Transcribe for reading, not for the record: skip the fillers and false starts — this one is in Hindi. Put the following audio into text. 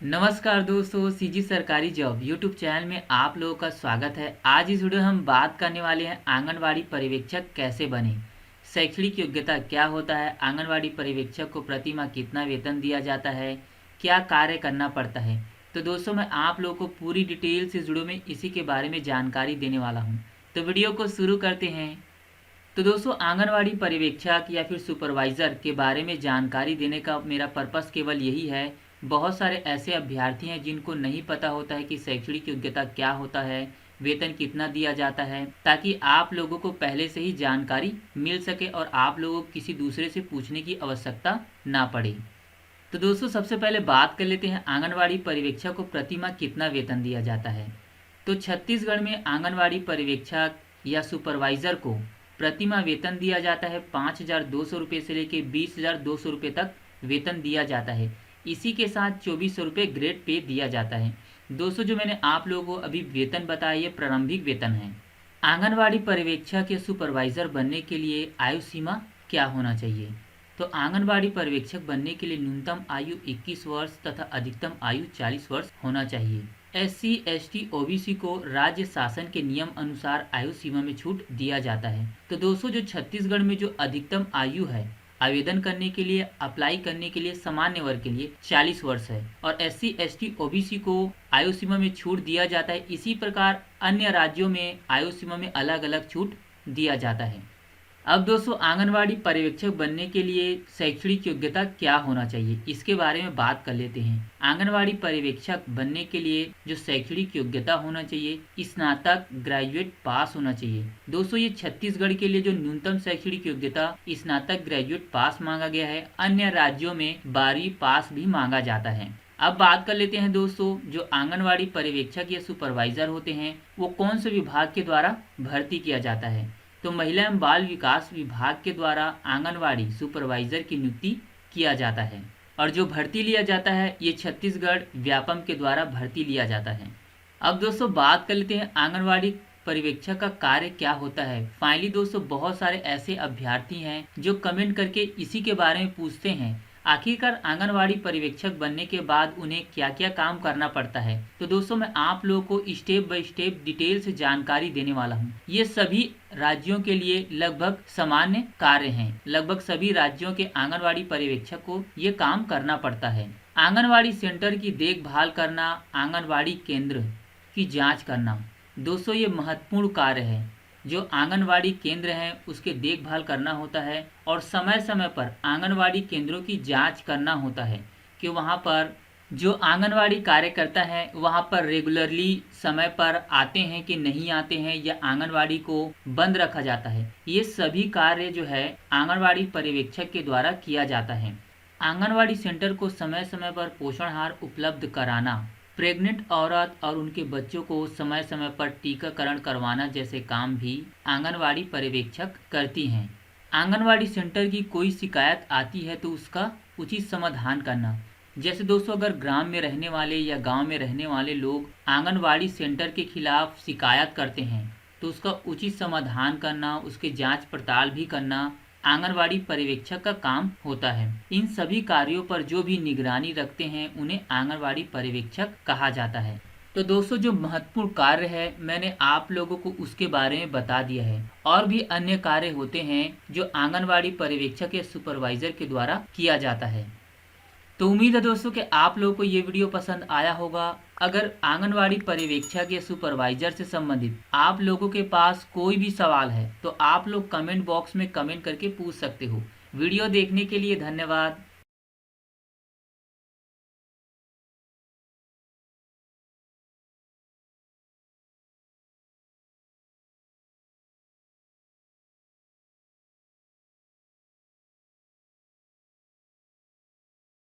नमस्कार दोस्तों, सीजी सरकारी जॉब यूट्यूब चैनल में आप लोगों का स्वागत है। आज इस वीडियो में हम बात करने वाले हैं आंगनवाड़ी पर्यवेक्षक कैसे बने, शैक्षणिक योग्यता क्या होता है, आंगनवाड़ी पर्यवेक्षक को प्रति माह कितना वेतन दिया जाता है, क्या कार्य करना पड़ता है। तो दोस्तों मैं आप लोगों को पूरी डिटेल से इस वीडियो में इसी के बारे में जानकारी देने वाला हूँ। तो वीडियो को शुरू करते हैं। तो दोस्तों आंगनवाड़ी पर्यवेक्षक या फिर सुपरवाइज़र के बारे में जानकारी देने का मेरा पर्पस केवल यही है। बहुत सारे ऐसे अभ्यर्थी हैं जिनको नहीं पता होता है कि शैक्षणिक योग्यता क्या होता है, वेतन कितना दिया जाता है, ताकि आप लोगों को पहले से ही जानकारी मिल सके और आप लोगों को किसी दूसरे से पूछने की आवश्यकता ना पड़े। तो दोस्तों सबसे पहले बात कर लेते हैं आंगनवाड़ी पर्यवेक्षक को प्रति माह कितना वेतन दिया जाता है। तो छत्तीसगढ़ में आंगनवाड़ी पर्यवेक्षक या सुपरवाइज़र को प्रति माह वेतन दिया जाता है 5,200 रुपये से लेकर 20,200 रुपये तक वेतन दिया जाता है। इसी के साथ 2,400 रुपये ग्रेड पे दिया जाता है। दोस्तों जो मैंने आप लोगों को अभी वेतन बताया ये प्रारंभिक वेतन है। आंगनवाड़ी पर्यवेक्षक या सुपरवाइज़र बनने के लिए आयु सीमा क्या होना चाहिए। तो आंगनवाड़ी पर्यवेक्षक बनने के लिए न्यूनतम आयु 21 वर्ष तथा अधिकतम आयु 40 वर्ष होना चाहिए। SC, ST, OBC को राज्य शासन के नियम अनुसार आयु सीमा में छूट दिया जाता है। तो दोस्तों जो छत्तीसगढ़ में जो अधिकतम आयु है आवेदन करने के लिए, अप्लाई करने के लिए सामान्य वर्ग के लिए 40 वर्ष है और SC, ST, OBC को आयु सीमा में छूट दिया जाता है। इसी प्रकार अन्य राज्यों में आयु सीमा में अलग अलग छूट दिया जाता है। अब दोस्तों आंगनवाड़ी पर्यवेक्षक बनने के लिए शैक्षणिक योग्यता क्या होना चाहिए, इसके बारे में बात कर लेते हैं। आंगनवाड़ी पर्यवेक्षक बनने के लिए जो शैक्षणिक योग्यता होना चाहिए, स्नातक ग्रेजुएट पास होना चाहिए। दोस्तों ये छत्तीसगढ़ के लिए जो न्यूनतम शैक्षणिक योग्यता स्नातक ग्रेजुएट पास मांगा गया है, अन्य राज्यों में 12वीं पास भी मांगा जाता है। अब बात कर लेते हैं दोस्तों जो आंगनवाड़ी पर्यवेक्षक या सुपरवाइजर होते हैं वो कौन से विभाग के द्वारा भर्ती किया जाता है। तो महिला एवं बाल विकास विभाग के द्वारा आंगनवाड़ी सुपरवाइजर की नियुक्ति किया जाता है और जो भर्ती लिया जाता है ये छत्तीसगढ़ व्यापम के द्वारा भर्ती लिया जाता है। अब दोस्तों बात कर लेते हैं आंगनवाड़ी पर्यवेक्षक का कार्य क्या होता है। फाइनली दोस्तों बहुत सारे ऐसे अभ्यर्थी हैं जो कमेंट करके इसी के बारे में पूछते हैं आखिरकार आंगनवाड़ी पर्यवेक्षक बनने के बाद उन्हें क्या क्या काम करना पड़ता है। तो दोस्तों मैं आप लोगों को स्टेप बाय स्टेप डिटेल से जानकारी देने वाला हूँ। ये सभी राज्यों के लिए लगभग सामान्य कार्य हैं। लगभग सभी राज्यों के आंगनवाड़ी पर्यवेक्षक को ये काम करना पड़ता है। आंगनवाड़ी सेंटर की देखभाल करना, आंगनवाड़ी केंद्र की जाँच करना। दोस्तों ये महत्वपूर्ण कार्य है। जो आंगनवाड़ी केंद्र हैं उसके देखभाल करना होता है और समय समय पर आंगनवाड़ी केंद्रों की जांच करना होता है कि वहां पर जो आंगनवाड़ी कार्यकर्ता हैं वहां पर रेगुलरली समय पर आते हैं कि नहीं आते हैं या आंगनवाड़ी को बंद रखा जाता है। ये सभी कार्य जो है आंगनवाड़ी पर्यवेक्षक के द्वारा किया जाता है। आंगनवाड़ी सेंटर को समय समय पर पोषण आहार उपलब्ध कराना, प्रेग्नेंट औरत और उनके बच्चों को समय समय पर टीकाकरण करवाना जैसे काम भी आंगनवाड़ी पर्यवेक्षक करती हैं। आंगनवाड़ी सेंटर की कोई शिकायत आती है तो उसका उचित समाधान करना। जैसे दोस्तों अगर ग्राम में रहने वाले या गांव में रहने वाले लोग आंगनवाड़ी सेंटर के खिलाफ शिकायत करते हैं तो उसका उचित समाधान करना, उसके जांच पड़ताल भी करना आंगनवाड़ी पर्यवेक्षक का काम होता है। इन सभी कार्यों पर जो भी निगरानी रखते हैं उन्हें आंगनवाड़ी पर्यवेक्षक कहा जाता है। तो दोस्तों जो महत्वपूर्ण कार्य है मैंने आप लोगों को उसके बारे में बता दिया है। और भी अन्य कार्य होते हैं जो आंगनवाड़ी पर्यवेक्षक या सुपरवाइजर के द्वारा किया जाता है। तो उम्मीद है दोस्तों कि आप लोगों को ये वीडियो पसंद आया होगा। अगर आंगनवाड़ी पर्यवेक्षक या सुपरवाइजर से संबंधित आप लोगों के पास कोई भी सवाल है तो आप लोग कमेंट बॉक्स में कमेंट करके पूछ सकते हो। वीडियो देखने के लिए धन्यवाद।